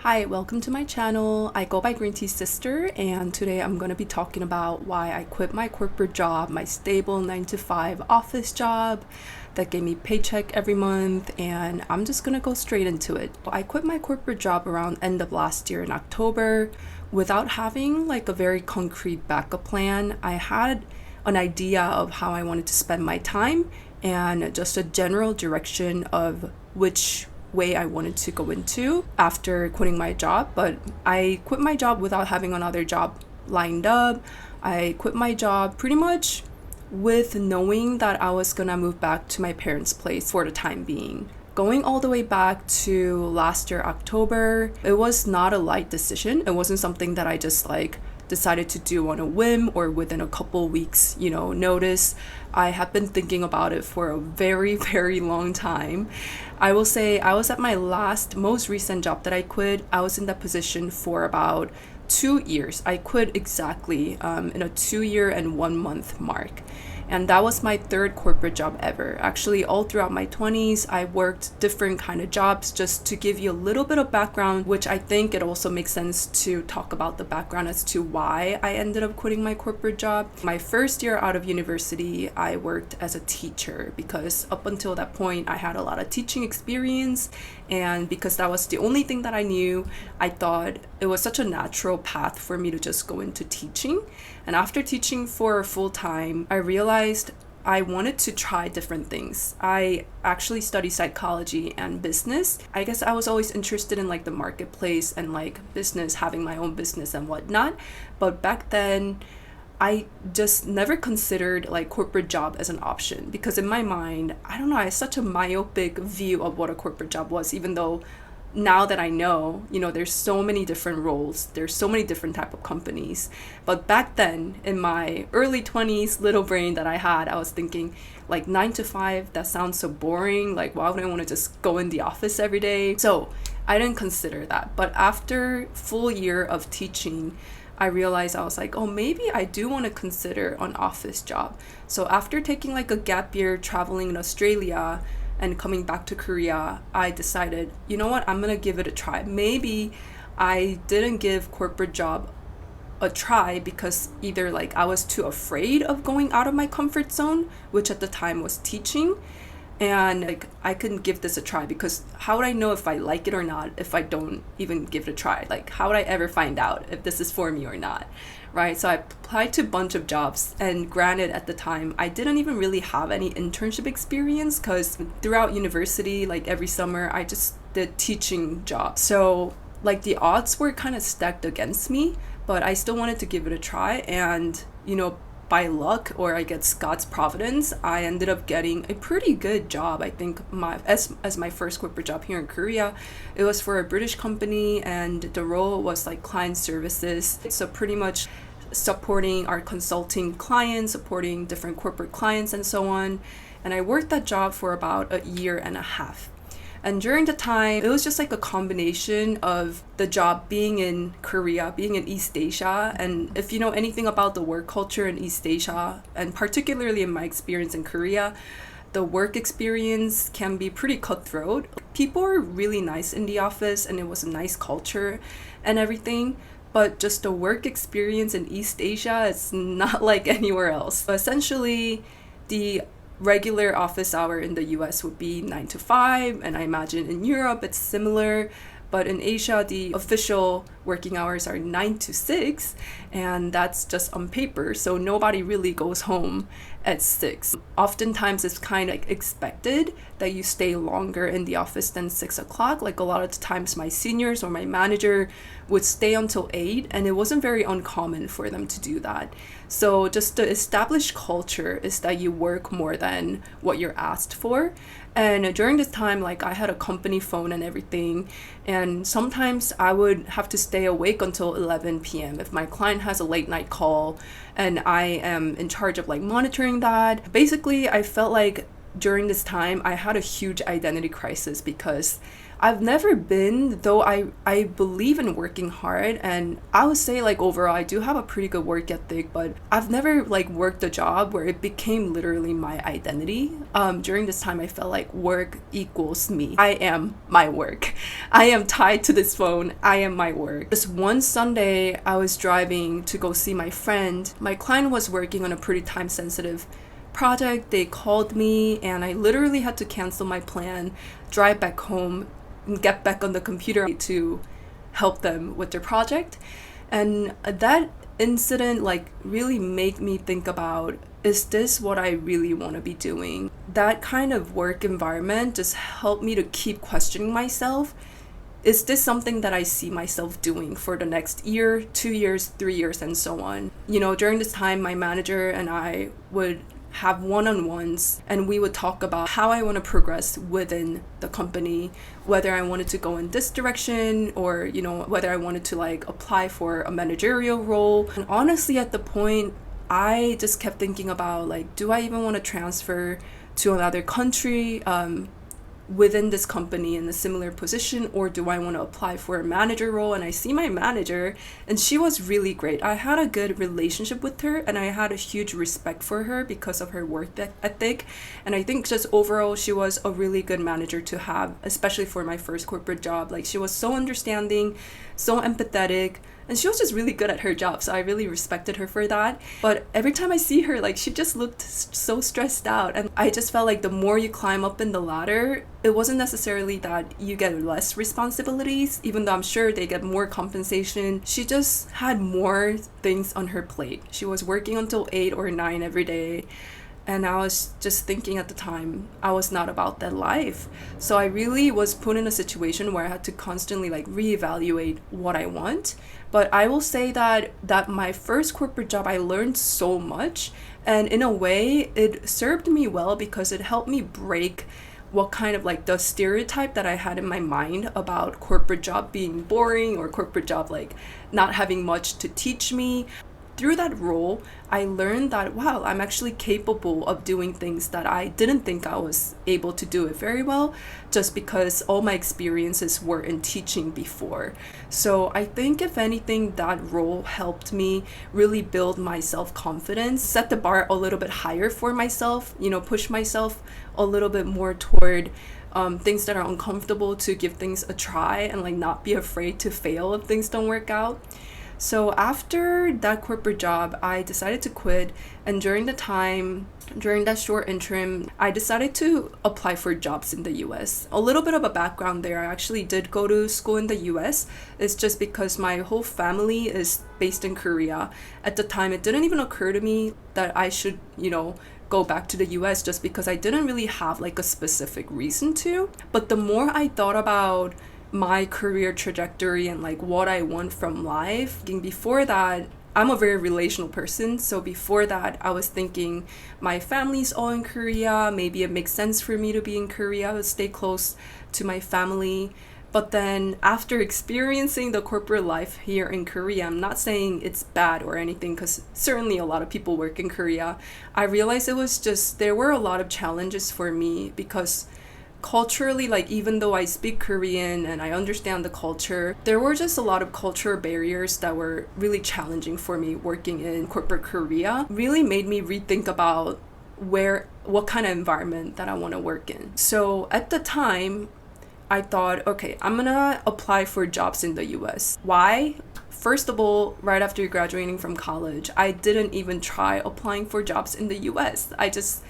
Hi, welcome to my channel. I go by Green Tea Sister, and today I'm going to be talking about why I quit my corporate job, my stable 9 to 5 office job that gave me paycheck every month, and I'm just going to go straight into it. I quit my corporate job around end of last year in October without having like a very concrete backup plan. I had an idea of how I wanted to spend my time and just a general direction of which way I wanted to go into after quitting my job. But I quit my job without having another job lined up. I quit my job pretty much with knowing that I was gonna move back to my parents' place for the time being. Going all the way back to last year, October, it was not a light decision. It wasn't something that I just decided to do on a whim or within a couple weeks, notice. I have been thinking about it for a very, very long time. I will say I was at my most recent job that I quit. I was in that position for about 2 years. I quit exactly in a 2 year and 1 month mark. And that was my third corporate job ever. Actually, all throughout my 20s, I worked different kind of jobs. Just to give you a little bit of background, which I think it also makes sense to talk about the background as to why I ended up quitting my corporate job. My first year out of university, I worked as a teacher because up until that point, I had a lot of teaching experience. And because that was the only thing that I knew, I thought it was such a natural path for me to just go into teaching. And after teaching for full time, I realized I wanted to try different things. I actually study psychology and business. I guess I was always interested in the marketplace and business, having my own business and whatnot. But back then, I just never considered corporate job as an option because in my mind, I don't know, I had such a myopic view of what a corporate job was, even though now that I know, there's so many different roles, there's so many different type of companies. But back then, in my early 20s little brain that I had, I was thinking 9 to 5, that sounds so boring. Why would I want to just go in the office every day? So I didn't consider that. But after full year of teaching, I realized I was oh, maybe I do want to consider an office job. So after taking a gap year traveling in Australia and coming back to Korea, I decided, you know what, I'm gonna give it a try. Maybe I didn't give corporate job a try because either I was too afraid of going out of my comfort zone, which at the time was teaching, and I couldn't give this a try because how would I know if I like it or not if I don't even give it a try? How would I ever find out if this is for me or not, right? So I applied to a bunch of jobs, and granted at the time I didn't even really have any internship experience because throughout university, every summer I just did teaching jobs. So the odds were kind of stacked against me, but I still wanted to give it a try. And by luck, or I guess God's providence, I ended up getting a pretty good job. I think as my first corporate job here in Korea. It was for a British company, and the role was client services. So pretty much supporting our consulting clients, supporting different corporate clients and so on. And I worked that job for about a year and a half. And during the time, it was just a combination of the job being in Korea, being in East Asia. And if you know anything about the work culture in East Asia, and particularly in my experience in Korea, the work experience can be pretty cutthroat. People are really nice in the office, and it was a nice culture and everything. But just the work experience in East Asia, it's not like anywhere else. Essentially, the regular office hour in the US would be 9 to 5, and I imagine in Europe it's similar. But in Asia, the official working hours are 9 to 6, and that's just on paper. So nobody really goes home at 6. Oftentimes, it's kind of expected that you stay longer in the office than 6 o'clock. A lot of the times, my seniors or my manager would stay until 8, and it wasn't very uncommon for them to do that. So just the established culture is that you work more than what you're asked for. And during this time, I had a company phone and everything, and sometimes I would have to stay awake until 11 p.m. if my client has a late night call, and I am in charge of monitoring that. Basically, I felt during this time, I had a huge identity crisis because I've never been, though I believe in working hard, and I would say like overall I do have a pretty good work ethic, but I've never like worked a job where it became literally my identity. During this time I felt like work equals me. I am my work. I am tied to this phone. I am my work. This one Sunday I was driving to go see my friend. My client was working on a pretty time sensitive project. They called me and I literally had to cancel my plan, drive back home, and get back on the computer to help them with their project. And that incident like really made me think about, is this what I really want to be doing? That kind of work environment just helped me to keep questioning myself. Is this something that I see myself doing for the next year, 2 years, 3 years, and so on? During this time, my manager and I would have one-on-ones and we would talk about how I want to progress within the company, whether I wanted to go in this direction or whether I wanted to like apply for a managerial role. And honestly, at the point I just kept thinking about like, do I even want to transfer to another country within this company in a similar position, or do I want to apply for a manager role? And I see my manager and she was really great. I had a good relationship with her and I had a huge respect for her because of her work ethic. And I think just overall she was a really good manager to have, especially for my first corporate job. Like she was so understanding, so empathetic, and she was just really good at her job, so I really respected her for that. But every time I see her, like she just looked so stressed out, and I just felt like the more you climb up in the ladder, it wasn't necessarily that you get less responsibilities, even though I'm sure they get more compensation. She just had more things on her plate. She was working until 8 or 9 every day. And I was just thinking at the time, I was not about that life. So I really was put in a situation where I had to constantly like reevaluate what I want. But I will say that my first corporate job, I learned so much. And in a way, it served me well because it helped me break what kind of like the stereotype that I had in my mind about corporate job being boring or corporate job like not having much to teach me. Through that role, I learned that, wow, I'm actually capable of doing things that I didn't think I was able to do it very well, just because all my experiences were in teaching before. So I think if anything, that role helped me really build my self-confidence, set the bar a little bit higher for myself, push myself a little bit more toward things that are uncomfortable, to give things a try and like not be afraid to fail if things don't work out. So after that corporate job, I decided to quit. And during that short interim, I decided to apply for jobs in the US. A little bit of a background there. I actually did go to school in the US. It's just because my whole family is based in Korea. At the time, it didn't even occur to me that I should, go back to the US, just because I didn't really have like a specific reason to. But the more I thought about my career trajectory and like what I want from life, before that, I'm a very relational person. So before that, I was thinking my family's all in Korea. Maybe it makes sense for me to be in Korea, to stay close to my family. But then after experiencing the corporate life here in Korea, I'm not saying it's bad or anything, because certainly a lot of people work in Korea. I realized it was just, there were a lot of challenges for me because culturally, like even though I speak Korean and I understand the culture, there were just a lot of cultural barriers that were really challenging for me working in corporate Korea. Really made me rethink about what kind of environment that I want to work in. So at the time, I thought, okay, I'm gonna apply for jobs in the US. Why? First of all, right after graduating from college, I didn't even try applying for jobs in the US. I just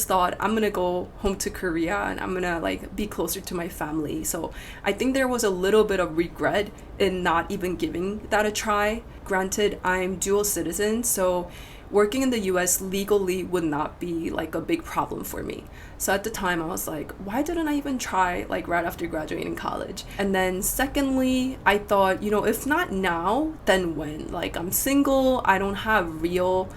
thought I'm gonna go home to Korea and I'm gonna like be closer to my family. So I think there was a little bit of regret in not even giving that a try. Granted, I'm dual citizen, so working in the US legally would not be like a big problem for me. So at the time I was like, why didn't I even try like right after graduating college? And then secondly, I thought, if not now, then when? Like I'm single, I don't have real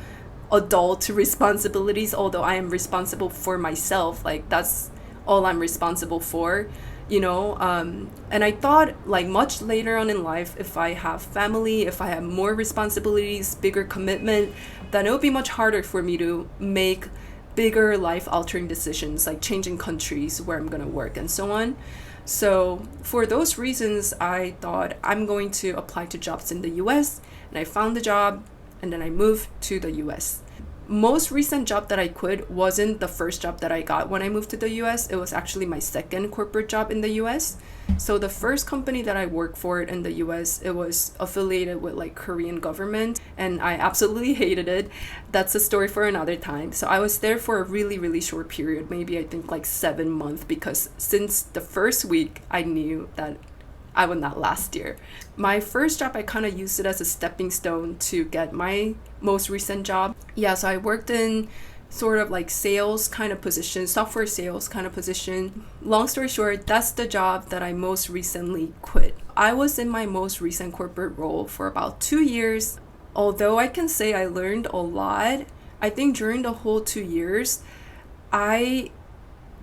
adult responsibilities, although I am responsible for myself. Like that's all I'm responsible for, and I thought like much later on in life, if I have family, if I have more responsibilities, bigger commitment, then it would be much harder for me to make bigger life altering decisions like changing countries where I'm going to work and so on. So for those reasons, I thought I'm going to apply to jobs in the US, and I found the job, and then I moved to the US. Most recent job that I quit wasn't the first job that I got when I moved to the US. It was actually my second corporate job in the US. So the first company that I worked for in the US, it was affiliated with like Korean government, and I absolutely hated it. That's a story for another time. So I was there for a really, really short period, maybe I think like 7 months, because since the first week I knew that I would not last here. My first job, I kind of used it as a stepping stone to get my most recent job. Yeah, so I worked in sort of like sales kind of position, software sales kind of position. Long story short, that's the job that I most recently quit. I was in my most recent corporate role for about 2 years. Although I can say I learned a lot, I think during the whole 2 years, I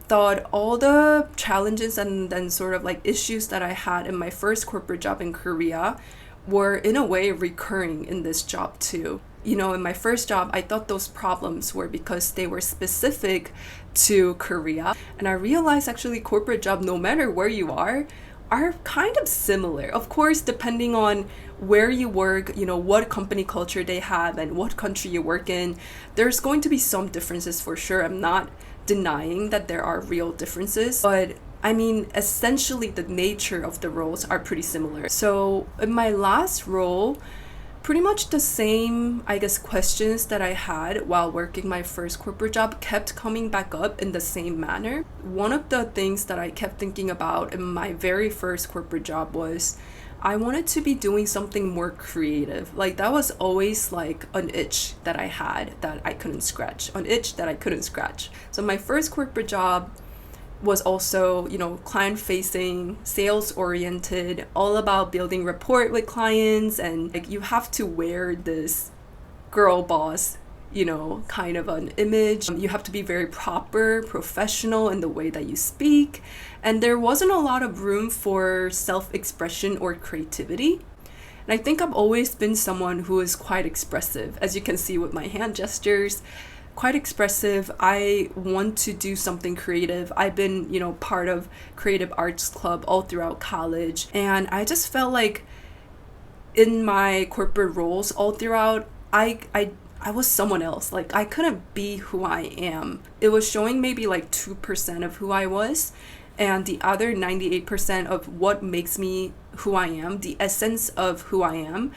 thought all the challenges and then sort of like issues that I had in my first corporate job in Korea were in a way recurring in this job too. You know, in my first job, I thought those problems were because they were specific to Korea. And I realized actually corporate job, no matter where you are kind of similar. Of course, depending on where you work, you know, what company culture they have and what country you work in, there's going to be some differences for sure. I'm not denying that there are real differences, but I mean, essentially the nature of the roles are pretty similar. So in my last role, pretty much the same, I guess, questions that I had while working my first corporate job kept coming back up in the same manner. One of the things that I kept thinking about in my very first corporate job was I wanted to be doing something more creative. Like that was always like an itch that I had that I couldn't scratch, an itch that I couldn't scratch. So my first corporate job was also, you know, client facing, sales oriented, all about building rapport with clients, and like you have to wear this girl boss, you know, kind of an image. You have to be very proper, professional in the way that you speak, and there wasn't a lot of room for self-expression or creativity. And I think I've always been someone who is quite expressive, as you can see with my hand gestures. Quite expressive. I want to do something creative. I've been, you know, part of creative arts club all throughout college, and I just felt like in my corporate roles all throughout, I was someone else. Like I couldn't be who I am. It was showing maybe like 2% of who I was, and the other 98% of what makes me who I am, the essence of who I am,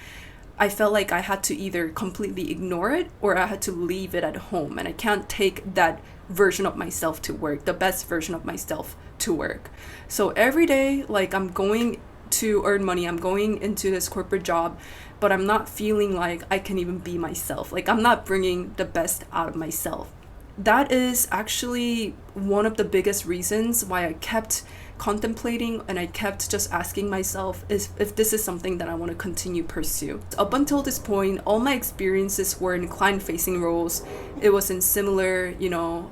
I felt like I had to either completely ignore it or I had to leave it at home. And I can't take that version of myself to work, the best version of myself to work. So every day, like I'm going to earn money, I'm going into this corporate job, but I'm not feeling like I can even be myself. Like I'm not bringing the best out of myself. That is actually one of the biggest reasons why I kept contemplating and I kept just asking myself if this is something that I want to continue pursue. Up until this point, all my experiences were in client-facing roles. It was in similar, you know,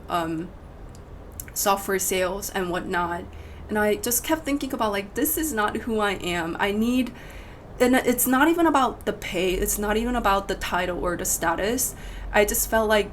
software sales and whatnot. And I just kept thinking about like, this is not who I am. And it's not even about the pay. It's not even about the title or the status. I just felt like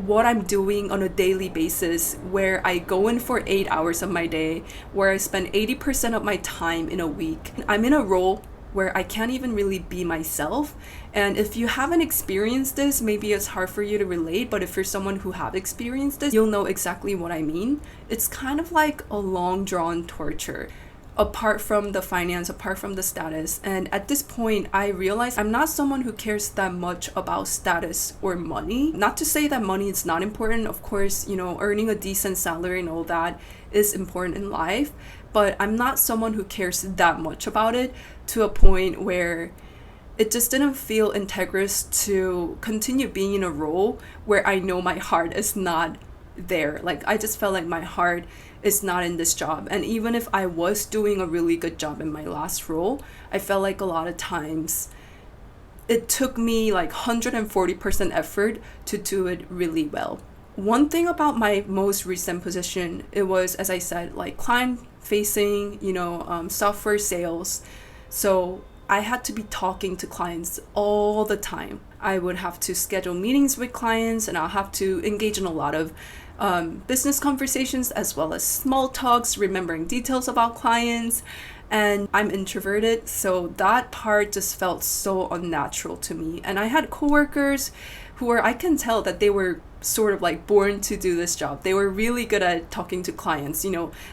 what I'm doing on a daily basis, where I go in for 8 hours of my day, where I spend 80% of my time in a week. I'm in a role where I can't even really be myself. And if you haven't experienced this, maybe it's hard for you to relate, but if you're someone who have experienced this, you'll know exactly what I mean. It's kind of like a long drawn torture. Apart from the finance, apart from the status. And at this point, I realized I'm not someone who cares that much about status or money. Not to say that money is not important. Of course, you know, earning a decent salary and all that is important in life. But I'm not someone who cares that much about it to a point where it just didn't feel integrous to continue being in a role where I know my heart is not there. Like I just felt like my heart is not in this job. And even if I was doing a really good job in my last role, I felt like a lot of times it took me like 140% effort to do it really well. One thing about my most recent position, it was, as I said, like client facing, you know, software sales. So I had to be talking to clients all the time. I would have to schedule meetings with clients, and I'll have to engage in a lot of business conversations as well as small talks, remembering details about clients. And I'm introverted, so that part just felt so unnatural to me. And I had coworkers who were, I can tell that they were sort of like born to do this job. They were really good at talking to clients.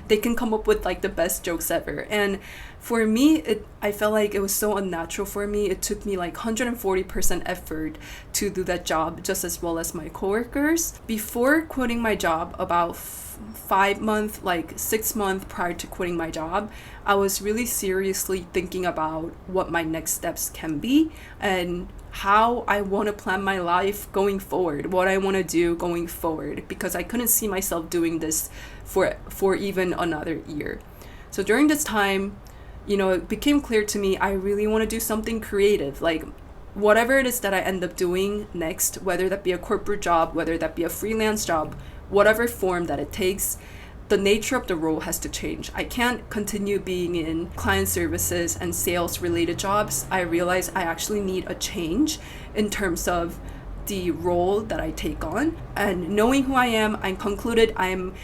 They can come up with like the best jokes ever. And for me, I felt like it was so unnatural for me. It took me like 140% effort to do that job, just as well as my coworkers. Before quitting my job, about 5 months, like 6 months prior to quitting my job, I was really seriously thinking about what my next steps can be and how I want to plan my life going forward, what I want to do going forward, because I couldn't see myself doing this for even another year. So during this time, it became clear to me I really want to do something creative, like whatever it is that I end up doing next, whether that be a corporate job, whether that be a freelance job, whatever form that it takes, the nature of the role has to change. I can't continue being in client services and sales related jobs. I realize I actually need a change in terms of the role that I take on. And knowing who I am, I concluded I'm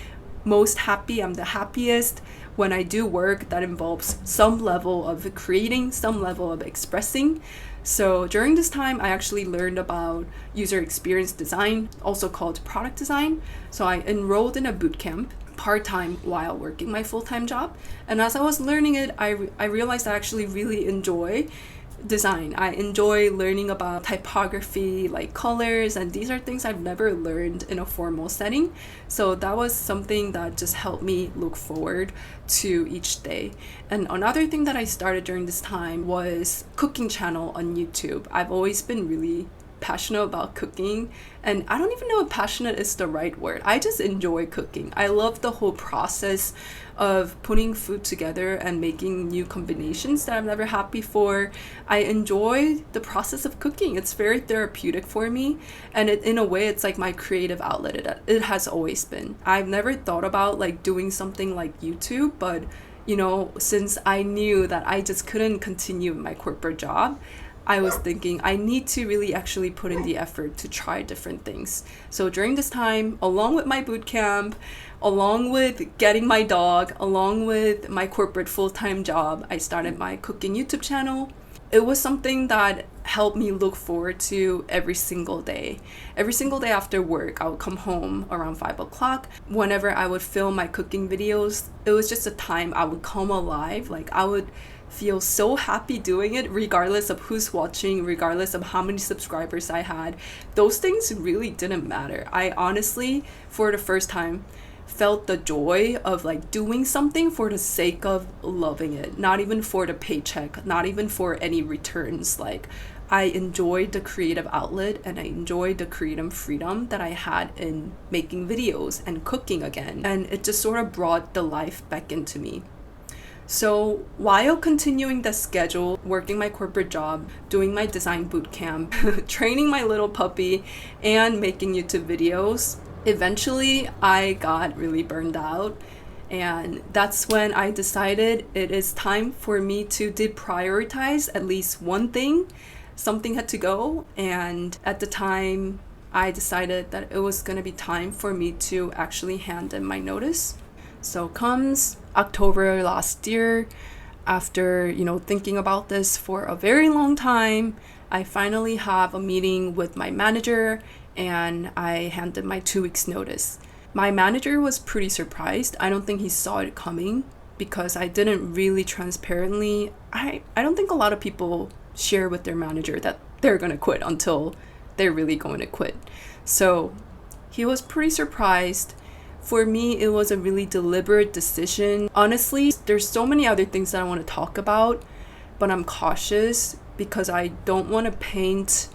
most happy, I'm the happiest when I do work that involves some level of creating, some level of expressing. So during this time, I actually learned about user experience design, also called product design. So I enrolled in a bootcamp part-time while working my full-time job. And as I was learning it, I realized I actually really enjoy design. I enjoy learning about typography, like colors, and these are things I've never learned in a formal setting. So that was something that just helped me look forward to each day. And another thing that I started during this time was cooking channel on YouTube. I've always been really passionate about cooking, and I don't even know if passionate is the right word. I just enjoy cooking. I love the whole process of putting food together and making new combinations that I've never had before. I enjoy the process of cooking. It's very therapeutic for me, and in a way it's like my creative outlet. It has always been. I've never thought about like doing something like YouTube, but since I knew that I just couldn't continue my corporate job, I was thinking I need to really actually put in the effort to try different things. So during this time, along with my boot camp, along with getting my dog, along with my corporate full-time job, I started my cooking YouTube channel. It was something that helped me look forward to every single day. Every single day after work, I would come home around 5 o'clock. Whenever I would film my cooking videos, it was just a time I would come alive. Like I would feel so happy doing it, regardless of who's watching, regardless of how many subscribers I had. Those things really didn't matter. I honestly, for the first time, felt the joy of like doing something for the sake of loving it, not even for the paycheck, not even for any returns. Like I enjoyed the creative outlet, and I enjoyed the creative freedom that I had in making videos and cooking again, and it just sort of brought the life back into me. So while continuing the schedule, working my corporate job, doing my design bootcamp, training my little puppy, and making YouTube videos, eventually I got really burned out. And that's when I decided it is time for me to deprioritize at least one thing. Something had to go. And at the time, I decided that it was going to be time for me to actually hand in my notice. So comes October last year, after thinking about this for a very long time, I finally have a meeting with my manager, and I handed my 2 weeks notice. My manager was pretty surprised. I don't think he saw it coming, because I didn't really transparently, I don't think a lot of people share with their manager that they're going to quit until they're really going to quit. So he was pretty surprised. For me, it was a really deliberate decision. Honestly, there's so many other things that I want to talk about, but I'm cautious because I don't want to paint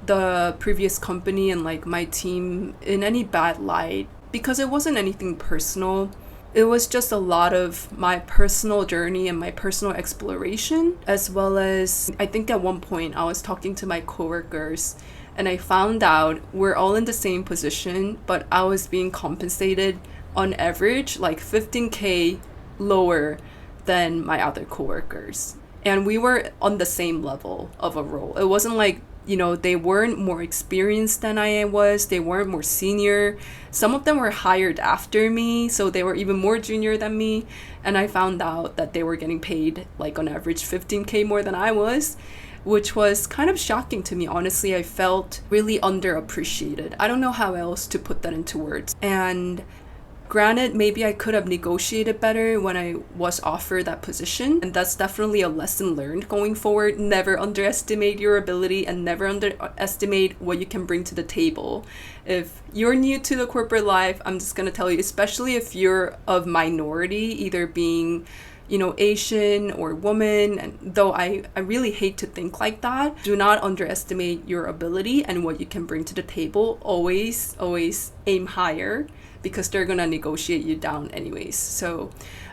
the previous company and like my team in any bad light, because it wasn't anything personal. It was just a lot of my personal journey and my personal exploration, as well as I think at one point I was talking to my coworkers, and I found out we're all in the same position, but I was being compensated on average like 15K lower than my other coworkers. And we were on the same level of a role. It wasn't like They weren't more experienced than I was. They weren't more senior. Some of them were hired after me, so they were even more junior than me. And I found out that they were getting paid like on average 15K more than I was, which was kind of shocking to me. Honestly, I felt really underappreciated. I don't know how else to put that into words. And granted, maybe I could have negotiated better when I was offered that position. And that's definitely a lesson learned going forward. Never underestimate your ability and never underestimate what you can bring to the table. If you're new to the corporate life, I'm just going to tell you, especially if you're of minority, either being Asian or woman, and though I really hate to think like that, do not underestimate your ability and what you can bring to the table. Always aim higher, because they're gonna negotiate you down anyways. So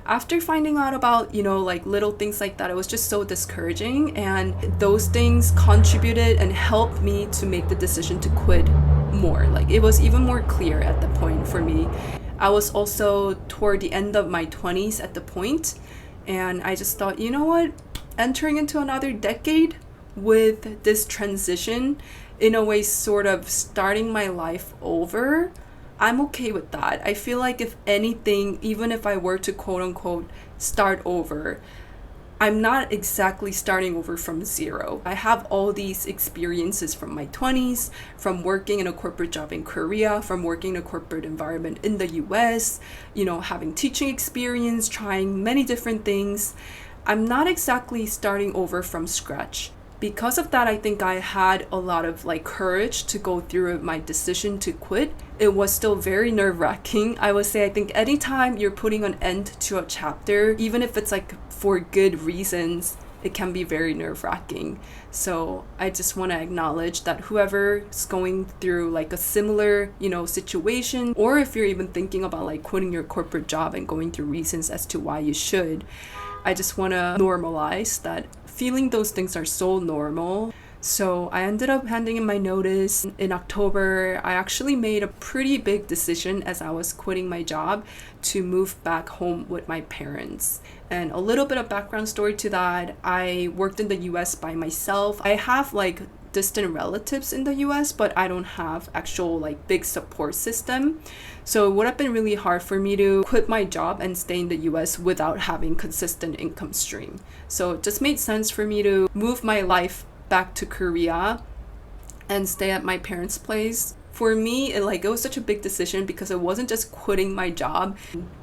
after finding out about, like little things like that, it was just so discouraging, and those things contributed and helped me to make the decision to quit more. Like, it was even more clear at the point for me. I was also toward the end of my 20s at the point, and I just thought, you know what? Entering into another decade with this transition, in a way, sort of starting my life over, I'm okay with that. I feel like if anything, even if I were to quote unquote start over, I'm not exactly starting over from zero. I have all these experiences from my 20s, from working in a corporate job in Korea, from working in a corporate environment in the US, having teaching experience, trying many different things. I'm not exactly starting over from scratch. Because of that, I think I had a lot of courage to go through my decision to quit. It was still very nerve-wracking. I would say, I think anytime you're putting an end to a chapter, even if it's for good reasons, it can be very nerve-wracking. So I just want to acknowledge that whoever's going through a similar, situation, or if you're even thinking about quitting your corporate job and going through reasons as to why you should, I just want to normalize that feeling those things are so normal. So I ended up handing in my notice in October. I actually made a pretty big decision as I was quitting my job to move back home with my parents. And a little bit of background story to that, I worked in the US by myself. I have distant relatives in the US, but I don't have actual big support system. So it would have been really hard for me to quit my job and stay in the US without having consistent income stream. So it just made sense for me to move my life back to Korea and stay at my parents' place. For me, it was such a big decision because it wasn't just quitting my job,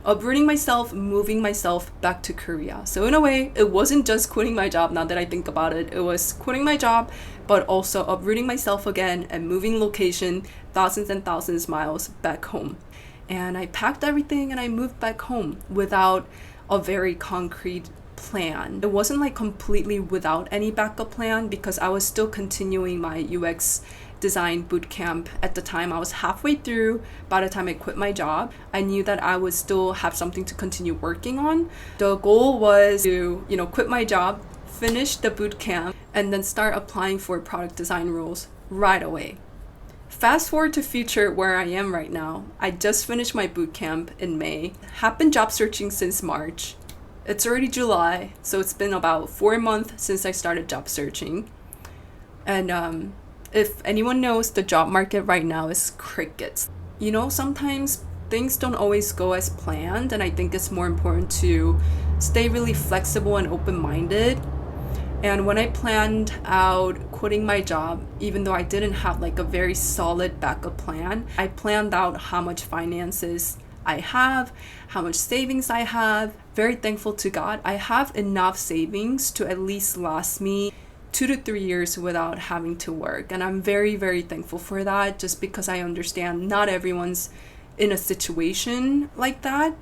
uprooting myself, moving myself back to Korea. So in a way, it wasn't just quitting my job, now that I think about it. It was quitting my job, but also uprooting myself again and moving location thousands and thousands miles back home. And I packed everything and I moved back home without a very concrete plan. It wasn't completely without any backup plan, because I was still continuing my UX design bootcamp at the time. I was halfway through by the time I quit my job. I knew that I would still have something to continue working on. The goal was to, quit my job, finish the bootcamp, and then start applying for product design roles right away. Fast forward to future where I am right now. I just finished my bootcamp in May. Have been job searching since March. It's already July, so it's been about 4 months since I started job searching. And if anyone knows, the job market right now is crickets. Sometimes things don't always go as planned, and I think it's more important to stay really flexible and open-minded. And when I planned out quitting my job, even though I didn't have a very solid backup plan, I planned out how much finances I have, how much savings I have. Very thankful to God, I have enough savings to at least last me 2 to 3 years without having to work. And I'm very, very thankful for that, just because I understand not everyone's in a situation like that.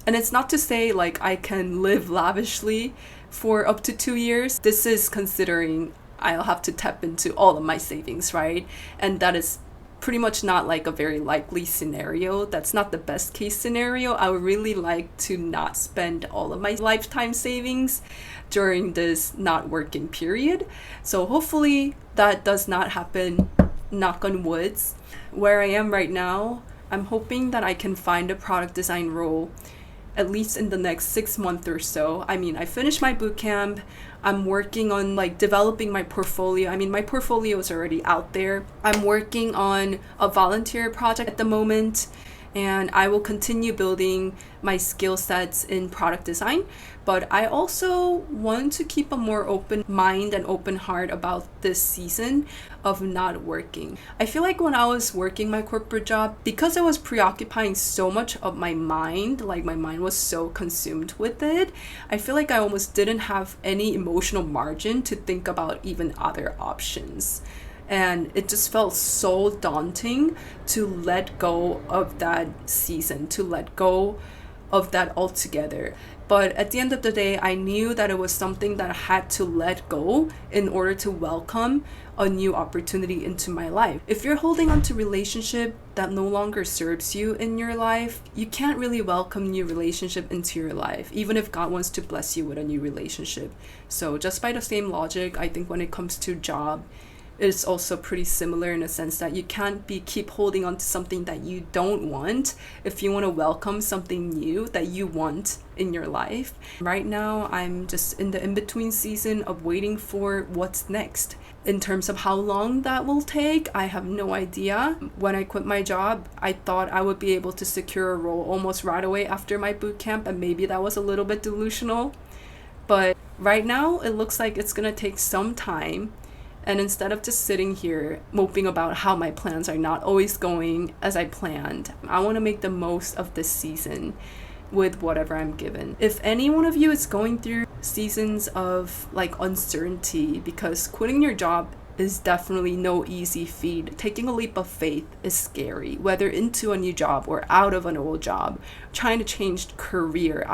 And it's not to say I can live lavishly for up to 2 years. This is considering I'll have to tap into all of my savings, right? And that is pretty much not a very likely scenario. That's not the best case scenario. I would really like to not spend all of my lifetime savings during this not working period. So hopefully that does not happen, knock on woods. Where I am right now, I'm hoping that I can find a product design role at least in the next 6 months or so. I mean, I finished my bootcamp. I'm working on like developing my portfolio. I mean, my portfolio is already out there. I'm working on a volunteer project at the moment, and I will continue building my skill sets in product design. But I also want to keep a more open mind and open heart about this season of not working. I feel like when I was working my corporate job, because I was preoccupying so much of my mind, like my mind was so consumed with it, I feel like I almost didn't have any emotional margin to think about even other options. And it just felt so daunting to let go of that season, to let go of that altogether. But at the end of the day, I knew that it was something that I had to let go in order to welcome a new opportunity into my life. If you're holding on to a relationship that no longer serves you in your life, you can't really welcome new relationship into your life, even if God wants to bless you with a new relationship. So just by the same logic, I think when it comes to job, it's also pretty similar in a sense that you can't keep holding on to something that you don't want if you want to welcome something new that you want in your life. Right now, I'm just in the in-between season of waiting for what's next. In terms of how long that will take, I have no idea. When I quit my job, I thought I would be able to secure a role almost right away after my boot camp, and maybe that was a little bit delusional. But right now, it looks like it's gonna take some time. And instead of just sitting here moping about how my plans are not always going as I planned, I want to make the most of this season with whatever I'm given. If any one of you is going through seasons of like uncertainty, because quitting your job is definitely no easy feat. Taking a leap of faith is scary, whether into a new job or out of an old job, trying to change career.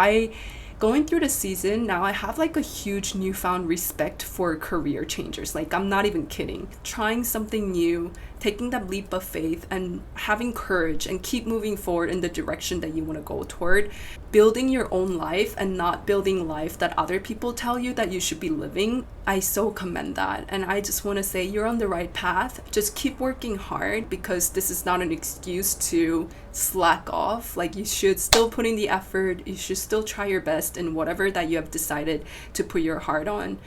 Going through the season now, I have like a huge newfound respect for career changers. Like, I'm not even kidding. Trying something new, taking that leap of faith and having courage and keep moving forward in the direction that you want to go toward. Building your own life and not building life that other people tell you that you should be living. I so commend that. And I just want to say you're on the right path. Just keep working hard, because this is not an excuse to slack off. Like, you should still put in the effort. You should still try your best in whatever that you have decided to put your heart on.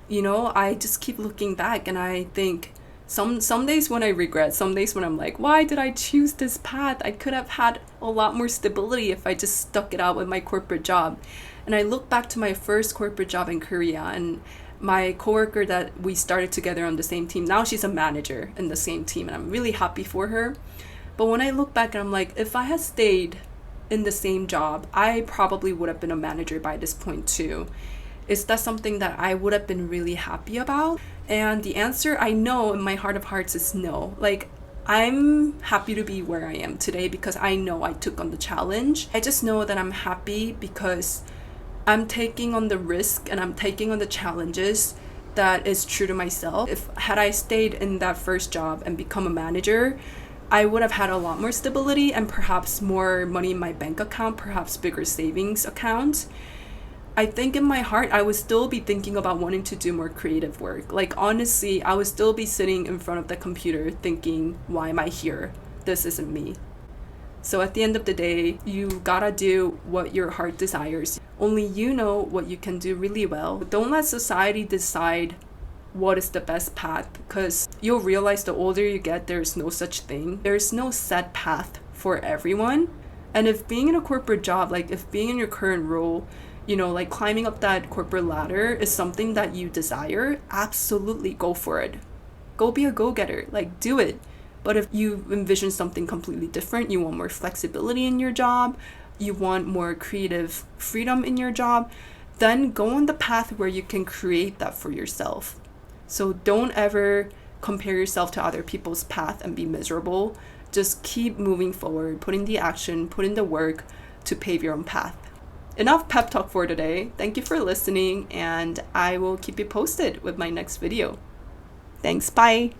You know, I just keep looking back and I think some days when I regret, some days when I'm like, why did I choose this path? I could have had a lot more stability if I just stuck it out with my corporate job. And I look back to my first corporate job in Korea, and my coworker that we started together on the same team, now she's a manager in the same team, and I'm really happy for her. But when I look back, I'm like, if I had stayed in the same job, I probably would have been a manager by this point too. Is that something that I would have been really happy about? And the answer, I know in my heart of hearts, is no. Like, I'm happy to be where I am today because I know I took on the challenge. I just know that I'm happy because I'm taking on the risk and I'm taking on the challenges that is true to myself. If had I stayed in that first job and become a manager, I would have had a lot more stability and perhaps more money in my bank account, perhaps bigger savings account. I think in my heart, I would still be thinking about wanting to do more creative work. Like, honestly, I would still be sitting in front of the computer thinking, why am I here? This isn't me. So at the end of the day, you gotta do what your heart desires. Only you know what you can do really well. Don't let society decide what is the best path, because you'll realize the older you get, there's no such thing. There's no set path for everyone. And if being in a corporate job, like if being in your current role, you know, like climbing up that corporate ladder is something that you desire, absolutely go for it. Go be a go-getter, like do it. But if you envision something completely different, you want more flexibility in your job, you want more creative freedom in your job, then go on the path where you can create that for yourself. So don't ever compare yourself to other people's path and be miserable. Just keep moving forward, put in the action, put in the work to pave your own path. Enough pep talk for today. Thank you for listening, and I will keep you posted with my next video. Thanks, bye.